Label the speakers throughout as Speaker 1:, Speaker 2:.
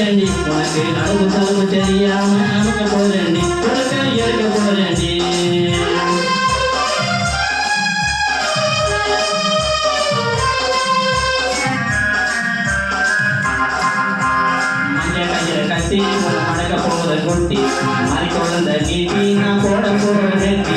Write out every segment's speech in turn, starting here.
Speaker 1: போறேன்டி உனக்கு அளவு தளவு தெரியாம அமைக்க போறேன்டி உனக்கு எடுக்க போறேன்டி மஞ்ச கைய கட்டி உன மடக்க போற கொட்டி மாறி குழந்த நீட்டி நான் போட போற நெட்டி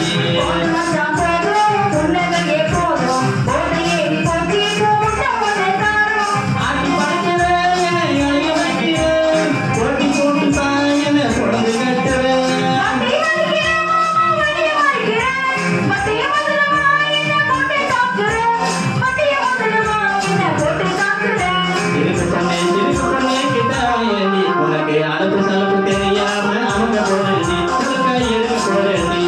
Speaker 1: அளவு தளவு தெரியாம அவங்க போறேன்டி உனக்கு எடுக்க போறேன்டி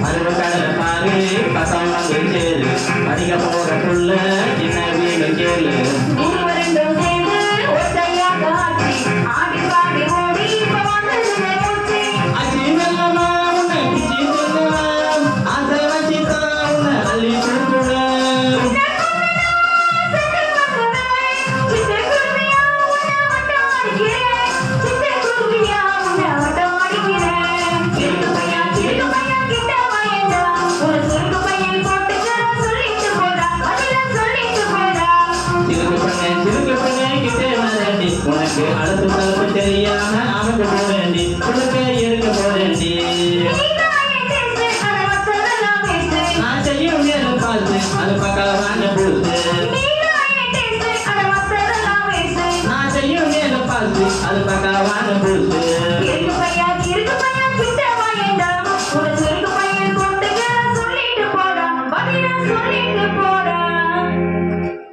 Speaker 1: அருவ கடல பாரு பசங்க சேரு படிக்க போற புள்ள சின்ன வீடு கேளு உனக்கு அளவு தளவு தெரியாம அமைக்க போறேன்டி உனக்கு எடுக்க போறேன்டி நான் செய்யும் நேரம் பார்த்து அது பக்கவான பொழுது நான் செய்யும் நேரம் பார்த்து அது பக்கவான பொழுது